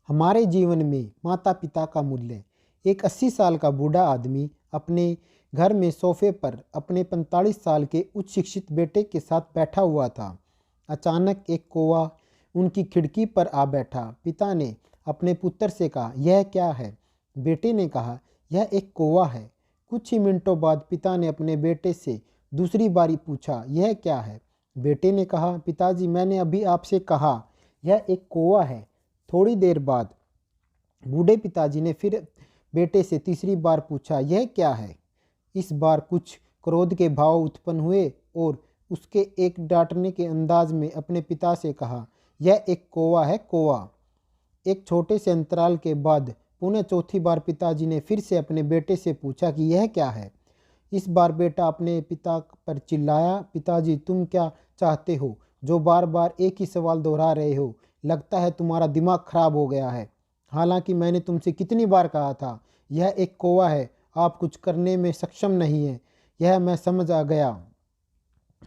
हमारे जीवन में माता पिता का मूल्य। एक 80 साल का बूढ़ा आदमी अपने घर में सोफे पर अपने 45 साल के उच्च शिक्षित बेटे के साथ बैठा हुआ था। अचानक एक कौवा उनकी खिड़की पर आ बैठा। पिता ने अपने पुत्र से कहा, यह क्या है? बेटे ने कहा, यह एक कौवा है। कुछ ही मिनटों बाद पिता ने अपने बेटे से दूसरी बारी पूछा, यह क्या है? बेटे ने कहा, पिताजी, मैंने अभी आपसे कहा यह एक कौवा है। थोड़ी देर बाद बूढ़े पिताजी ने फिर बेटे से तीसरी बार पूछा, यह क्या है? इस बार कुछ क्रोध के भाव उत्पन्न हुए और उसके एक डांटने के अंदाज में अपने पिता से कहा, यह एक कौवा है, कौवा। एक छोटे से अंतराल के बाद पुनः चौथी बार पिताजी ने फिर से अपने बेटे से पूछा कि यह क्या है? इस बार बेटा अपने पिता पर चिल्लाया, पिताजी, तुम क्या चाहते हो जो बार बार एक ही सवाल दोहरा रहे हो? लगता है तुम्हारा दिमाग खराब हो गया है। हालांकि मैंने तुमसे कितनी बार कहा था यह एक कौवा है, आप कुछ करने में सक्षम नहीं है। यह मैं समझ आ गया।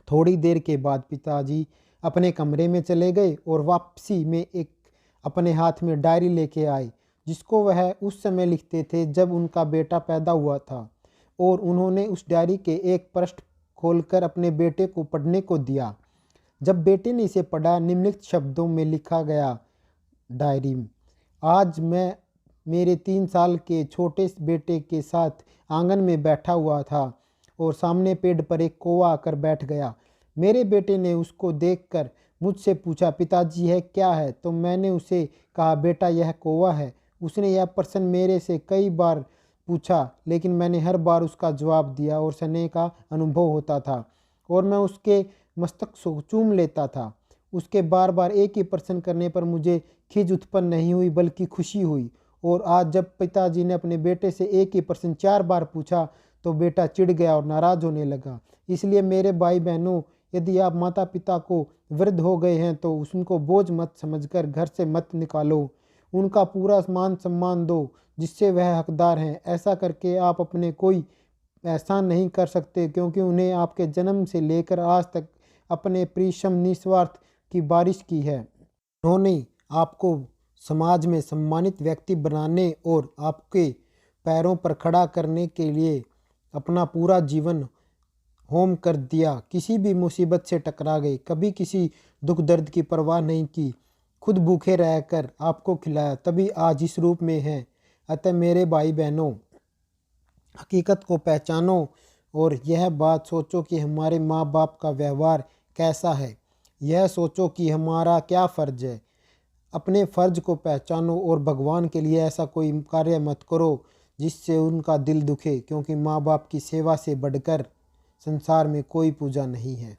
थोड़ी देर के बाद पिताजी अपने कमरे में चले गए और वापसी में एक अपने हाथ में डायरी लेके आए जिसको वह उस समय लिखते थे जब उनका बेटा पैदा हुआ था। और उन्होंने उस डायरी के एक पृष्ठ खोलकर अपने बेटे को पढ़ने को दिया। जब बेटे ने इसे पढ़ा, निम्नलिखित शब्दों में लिखा गया डायरी, आज मैं मेरे 3 साल के छोटे बेटे के साथ आंगन में बैठा हुआ था और सामने पेड़ पर एक कौवा आकर बैठ गया। मेरे बेटे ने उसको देखकर मुझसे पूछा, पिताजी यह क्या है? तो मैंने उसे कहा, बेटा यह कौवा है। उसने यह प्रश्न मेरे से कई बार पूछा, लेकिन मैंने हर बार उसका जवाब दिया और स्नेह का अनुभव होता था और मैं उसके मस्तक को चूम लेता था। उसके बार बार एक ही प्रश्न करने पर मुझे खिज उत्पन्न नहीं हुई बल्कि खुशी हुई। और आज जब पिताजी ने अपने बेटे से एक ही प्रश्न 4 बार पूछा तो बेटा चिढ़ गया और नाराज होने लगा। इसलिए मेरे भाई बहनों, यदि आप माता पिता को वृद्ध हो गए हैं तो उनको बोझ मत समझकर घर से मत निकालो। उनका पूरा मान सम्मान दो जिससे वह हकदार हैं। ऐसा करके आप अपने कोई एहसान नहीं कर सकते, क्योंकि उन्हें आपके जन्म से लेकर आज तक अपने परिश्रम निस्वार्थ की बारिश की है। उन्होंने आपको समाज में सम्मानित व्यक्ति बनाने और आपके पैरों पर खड़ा करने के लिए अपना पूरा जीवन होम कर दिया। किसी भी मुसीबत से टकरा गए, कभी किसी दुख दर्द की परवाह नहीं की, खुद भूखे रहकर आपको खिलाया, तभी आज इस रूप में हैं। अतः मेरे भाई बहनों, हकीकत को पहचानो और यह बात सोचो कि हमारे माँ बाप का व्यवहार कैसा है। यह सोचो कि हमारा क्या फ़र्ज है। अपने फ़र्ज को पहचानो और भगवान के लिए ऐसा कोई कार्य मत करो जिससे उनका दिल दुखे, क्योंकि माँ बाप की सेवा से बढ़कर संसार में कोई पूजा नहीं है।